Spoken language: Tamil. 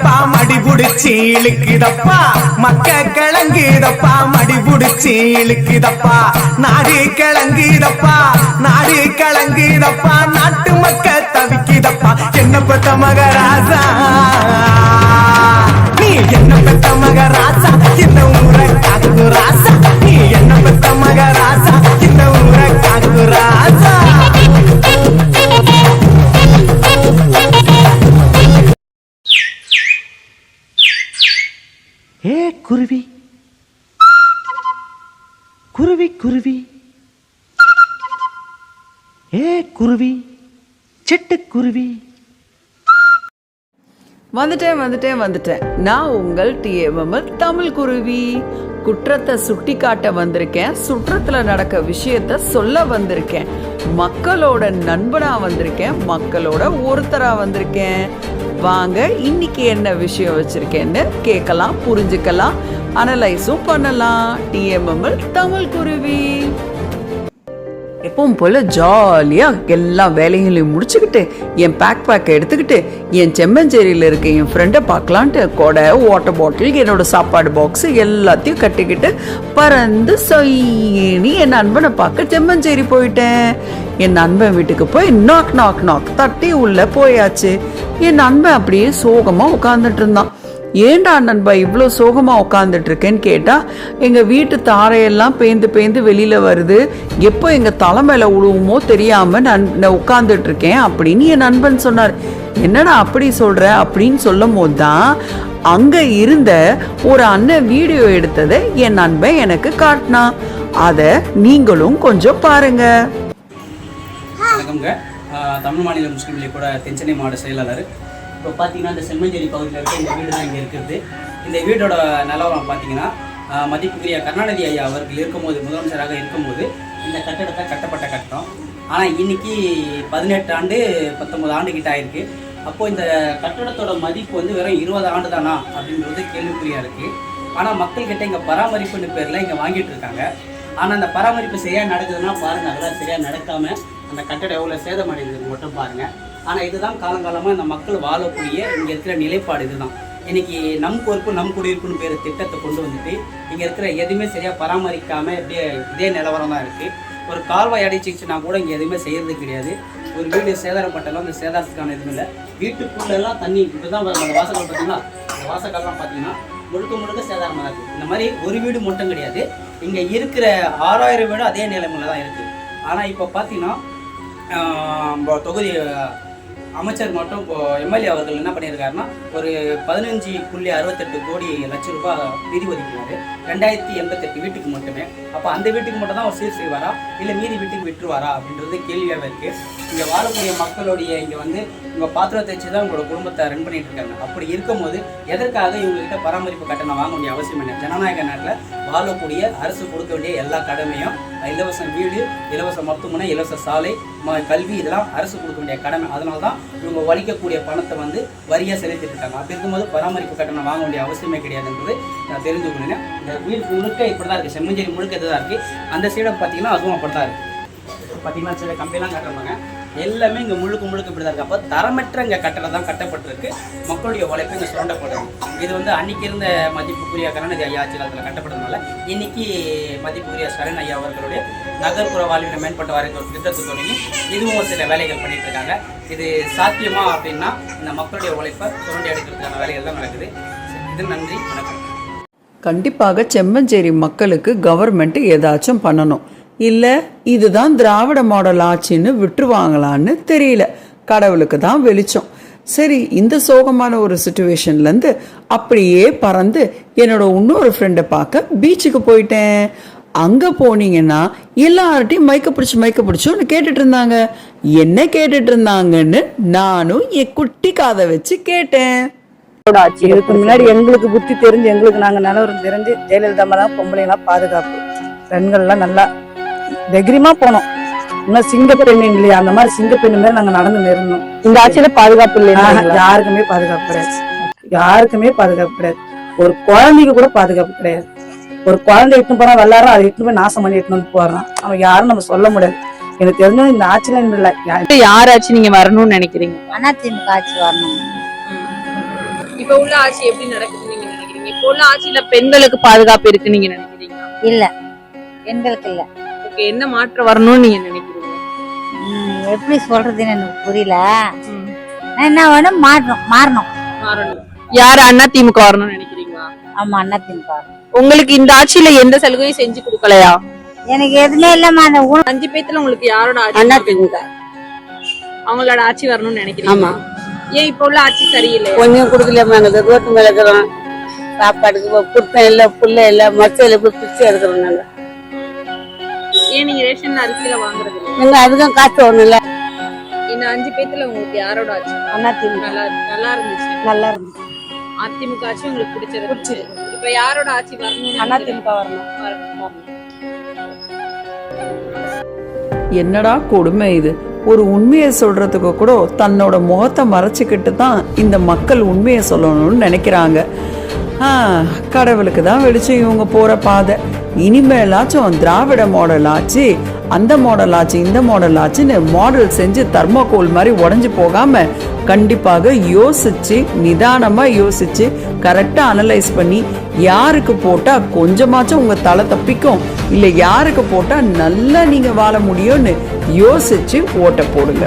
கலங்குதப்பா மடி புடிச்சி இழுக்குதப்பா மக்க கலங்குதப்பா மடி புடிச்சி இழுக்குதப்பா நாடு கலங்குதப்பா நாடு கலங்குதப்பா நாட்டு மக்க தவிக்குதப்பா என்ன பெத்த மகராசா நீ என்ன பெத்த மகராசா இந்த ஊரை காக்கு ராசா நீ என்ன பெத்த மகராசா இந்த ஊரை காக்கு ராசா ஏ குருவி குருவி குருவி ஏ குருவி சிட்டுக்குருவி. வந்துட்டேன். நான் உங்கள் TMM தமிழ் குருவி. குற்றத்தை சுட்டி காட்ட வந்திருக்கேன், சுற்றத்துல நடக்க விஷயத்த சொல்ல வந்திருக்கேன், மக்களோட நண்பனா வந்திருக்கேன், மக்களோட ஒருத்தரா வந்திருக்கேன். வாங்க இன்னைக்கு என்ன விஷயம் வச்சிருக்கேன்னு கேட்கலாம், புரிஞ்சுக்கலாம், அனலைஸும் பண்ணலாம். TMM தமிழ் குருவி. எப்பவும் போல ஜாலியா எல்லா வேலைகளையும் முடிச்சுக்கிட்டு என் பேக்கை எடுத்துக்கிட்டு என் செம்மஞ்சேரியில் இருக்க என் ஃப்ரெண்டை பார்க்கலான்ட்டு கொடை, வாட்டர் பாட்டில், என்னோட சாப்பாடு பாக்ஸ் எல்லாத்தையும் கட்டிக்கிட்டு பறந்து சொய்னி என் நண்பனை பார்க்க செம்மஞ்சேரி போயிட்டேன். என் நண்பன் வீட்டுக்கு போய் நாக் நாக் நாக் தட்டி உள்ள போயாச்சு. என் நண்பன் அப்படியே சோகமா உட்கார்ந்துட்டு இருந்தான். ஏண்டா நண்பா இவ்வளோ சோகமாக உட்காந்துட்டு இருக்கேன்னு கேட்டால், எங்கள் வீட்டு தாரையெல்லாம் பேந்து வெளியில் வருது, எப்போ எங்கள் தலை மேலே உழுவுமோ தெரியாமல் நான் உட்காந்துட்டு இருக்கேன் அப்படின்னு என் நண்பன் சொன்னார். என்னடா அப்படி சொல்கிற அப்படின்னு சொல்லும் போது தான் அங்கே இருந்த ஒரு அண்ணன் வீடியோ எடுத்ததை என் நண்பன் எனக்கு காட்டினான். அதை நீங்களும் கொஞ்சம் பாருங்க. தமிழ் மாநில முஸ்லீம் லீக் கூட தென்சென்னை மாவட்ட செயலாளர். இப்போ பார்த்தீங்கன்னா இந்த செம்மஞ்சேரி பகுதியில் இருக்க இந்த வீடு தான் இங்கே இருக்கிறது. இந்த வீடோட நிலவரம் பார்த்தீங்கன்னா மதிப்புக்குரிய கருணாநிதி ஐயா அவர்கள் இருக்கும்போது, முதலமைச்சராக இருக்கும்போது இந்த கட்டடத்தை கட்டப்பட்ட கட்டடம். ஆனால் இன்னைக்கு 18 ஆண்டு 19 ஆண்டு கிட்ட ஆயிருக்கு. அப்போது இந்த கட்டடத்தோட மதிப்பு வந்து வெறும் 20 ஆண்டு தானா அப்படின்றது கேள்விக்குறியாக இருக்குது. ஆனால் மக்கள்கிட்ட இங்கே பராமரிப்புன்னு பேரில் இங்கே வாங்கிட்டு இருக்காங்க. ஆனால் அந்த பராமரிப்பு சரியாக நடக்குதுன்னா பாருங்கள், அதெல்லாம் சரியாக நடக்காமல் அந்த கட்டடம் எவ்வளோ சேதமடைந்தது மட்டும் பாருங்கள். ஆனால் இதுதான் காலங்காலமாக இந்த மக்கள் வாழக்கூடிய இங்கே இருக்கிற நிலைப்பாடு. இதுதான் இன்றைக்கி நம் பொறுப்பு நம் குடியிருப்புன்னு பேர் திட்டத்தை கொண்டு வந்துட்டு இங்கே இருக்கிற எதுவுமே சரியாக பராமரிக்காமல் இப்படியே இதே நிலவரம் தான் இருக்குது. ஒரு கால்வாய் அடைச்சிச்சுன்னா கூட இங்கே எதுவுமே செய்கிறது கிடையாது. ஒரு வீடு சேதாரப்பட்டாலும் அந்த சேதாரத்துக்கான எதுவும் இல்லை. வீட்டுக்குள்ளெல்லாம் தண்ணி இப்போ தான் அந்த வாசக்கால் பார்த்தீங்கன்னா, அந்த வாசக்கால்லாம் பார்த்தீங்கன்னா முழுக்க சேதாரமாக தான் இருக்குது. இந்த மாதிரி ஒரு வீடு மட்டும் கிடையாது, இங்கே இருக்கிற 6000 வீடு அதே நிலைமையில் தான் இருக்குது. ஆனால் இப்போ பார்த்தீங்கன்னா தொகுதி அமைச்சர் மட்டும் இப்போ எம்எல்ஏ அவர்கள் என்ன பண்ணியிருக்காருன்னா, ஒரு 15.68 கோடி லட்சம் ரூபாய் நிதி ஒதுக்கினார் 2088 வீட்டுக்கு மட்டுமே. அப்போ அந்த வீட்டுக்கு மட்டும் தான் அவர் சீர் செய்வாரா, இல்லை மீதி வீட்டுக்கு விட்டுருவாரா அப்படின்றது கேள்வியாக இருக்குது. இங்கே வாழக்கூடிய மக்களுடைய இங்கே வந்து இவங்க பாத்திரத்தை வச்சு தான் உங்களோட குடும்பத்தை ரன் பண்ணிட்டு இருக்காங்க. அப்படி இருக்கும்போது எதற்காக இவங்ககிட்ட பராமரிப்பு கட்டணம் வாங்க வேண்டிய அவசியம் என்ன? ஜனநாயக நாட்டில் வாழக்கூடிய அரசு கொடுக்க வேண்டிய எல்லா கடமையும், இலவச வீடு, இலவச மருத்துவமனை, இலவச சாலை, கல்வி, இதெல்லாம் அரசு கொடுக்க வேண்டிய கடமை. அதனால தான் இவங்க வலிக்கக்கூடிய பணத்தை வந்து வரியாக செலுத்திட்டு இருக்காங்க. அப்படி இருக்கும்போது பராமரிப்பு கட்டணம் வாங்க வேண்டிய அவசியமே கிடையாதுன்றது நான் தெரிந்து கொள்ளுங்க. இந்த வீடு முழுக்க இப்படி தான் இருக்குது, செம்மஞ்சேரி முழுக்க இதுதான் இருக்குது. அந்த சைடை பார்த்தீங்கன்னா அதுவும் அப்படி தான் இருக்குது. பார்த்தீங்கன்னா சில கம்பெனிலாம் கட்டுறாங்க, எல்லாமே இங்கே முழுக்க இப்படி தான் இருக்குது. அப்போ தரமற்ற இங்கே கட்டடம் தான் கட்டப்பட்டிருக்கு. மக்களுடைய உழைப்பு இங்கே சுரண்டப்படுது. இது வந்து அன்றைக்கி இருந்த மதிப்புக்குரிய கருணாநிதி ஐயா ஆட்சி காலத்தில் கட்டப்படுறதுனால இன்னைக்கு மதிப்புக்குரிய சரண் ஐயா அவர்களுடைய நகர்ப்புற வாழ்வின மேம்பட்ட வாரிய ஒரு திட்டத்தை தொடங்கி இதுவும் ஒரு சில வேலைகள் பண்ணிட்டு இருக்காங்க. இது சாத்தியமா அப்படின்னா இந்த மக்களுடைய உழைப்பை சுரண்டி அடிக்கிறதுக்கான வேலைகள் தான் நடக்குது. இது நன்றி, வணக்கம். கண்டிப்பாக செம்மஞ்சேரி மக்களுக்கு கவர்மெண்ட் ஏதாச்சும் பண்ணணும். இல்லை இதுதான் திராவிட மாடல் ஆட்சின்னு விட்டுருவாங்களான்னு தெரியல, கடவுளுக்கு தான் வெளிச்சம். சரி, இந்த சோகமான ஒரு சுச்சுவேஷன்லேருந்து அப்படியே பறந்து என்னோட இன்னொரு ஃப்ரெண்டை பார்க்க பீச்சுக்கு போயிட்டேன். அங்கே போனீங்கன்னா எல்லார்ட்டையும் மைக்க பிடிச்சி ஒன்று கேட்டுட்டு இருந்தாங்க. என்ன கேட்டுட்டு இருந்தாங்கன்னு நானும் என் குட்டி காதை வச்சு கேட்டேன். இதுக்கு முன்னாடி எங்களுக்கு புத்தி தெரிஞ்சு, எங்களுக்கு நாங்கள் நிலவரம் தெரிஞ்சு ஜெயலலிதா தான் பொம்பளைலாம் பாதுகாப்பு, பெண்கள்லாம் நல்லா தைரியமா போனோம். இன்னும் சிங்கப்பெண் இல்லையா, அந்த மாதிரி சிங்கப்பெண் மாதிரி நாங்க நடந்து இருந்தோம். இந்த ஆட்சியில பாதுகாப்பு இல்லையா? யாருக்குமே பாதுகாப்பு கிடையாது, யாருக்குமே பாதுகாப்பு கிடையாது. ஒரு குழந்தைக்கு கூட பாதுகாப்பு கிடையாது. ஒரு குழந்தை இட்டுன்னு போறான், வெள்ளாரம் அதை இட்டுன்னு போய் நாசம் பண்ணி இட்டுன்னு வந்து போறான். அவன் யாரும் நம்ம சொல்ல முடியாது. எனக்கு தெரிஞ்சது இந்த ஆட்சியில இல்லை. யார் ஆட்சி நீங்க வரணும்னு நினைக்கிறீங்க? அதிமுக ஆட்சி வரணும். இப்ப உள்ள ஆட்சி எப்படி நடக்குதுன்னு நீங்க நினைக்கிறீங்க? இப்ப உள்ள ஆட்சியில பெண்களுக்கு பாதுகாப்பு இருக்குன்னு நீங்க நினைக்கிறீங்களா? இல்ல பெண்களுக்கு இல்ல. ஓகே, என்ன மாற்றம் வரணும்னு நீங்க நினைக்கிறீங்க? எப்படி சொல்றதுன்னு எனக்கு புரியல. நான் என்ன வேணும் மாறணும். யாரு அண்ணா திமுக வரணும்னு நினைக்கிறீங்களா? ஆமா அண்ணா திமுக. உங்களுக்கு இந்த ஆட்சியில எந்த சலுகையும் செஞ்சு கொடுக்கலையா? எனக்கு எதுவுமே இல்லம்மா. அந்த 5 பேத்துல உங்களுக்கு யாரோட ஆட்சி? அண்ணா திமுக. அவங்களோட ஆட்சி வரணும்னு நினைக்கிறீங்க? ஆமா. ஏன் இப்ப உள்ள ஆட்சி சரியில்லை? கொஞ்சம் கொடுக்கலம்மா. எனக்கு ரோட்டு மேல இருக்கிறோம், சாப்பாடுக்கு புத்தம் இல்ல, புள்ள இல்ல, மச்சல போய் பிச்சை எடுக்கிறோம். நாங்க ஏன் நீங்க ரேஷன் அரிசியில வாங்குறது இல்ல? எங்க அதுக்கும் காசு ஒண்ணு இல்ல. இந்த 5 பேத்துல உங்களுக்கு யாரோட ஆட்சி? அண்ணா திமுக. நல்லா இருந்துச்சு. நல்லா இருந்துச்சு. அதிமுக ஆட்சி உங்களுக்கு பிடிச்சிருக்கு. இப்ப யாரோட ஆட்சி வரணும்? அண்ணா திமுக வரணும். என்னடா கொடுமை இது. ஒரு உண்மையை சொல்றதுக்கு கூட தன்னோட முகத்தை மறைச்சிக்கிட்டு தான் இந்த மக்கள் உண்மையை சொல்லணும்னு நினைக்கிறாங்க. கடவுளுக்கு தான் வெளிச்சம் இவங்க போற பாதை. இனிமேலாச்சும் திராவிட மாடல் ஆச்சு, அந்த மாடல் ஆச்சு, இந்த மாடல் ஆச்சுன்னு மாடல் செஞ்சு தர்மோகோல் மாதிரி உடஞ்சி போகாம கண்டிப்பாக யோசிச்சு நிதானமா யோசிச்சு கரெக்டா அனலைஸ் பண்ணி யாருக்கு போட்டா கொஞ்சமாச்சும் உங்க தலை தப்பிக்கும், இல்லை யாருக்கு போட்டா நல்லா நீங்க வாழ முடியும்னு யோசிச்சு ஓட்ட போடுங்க.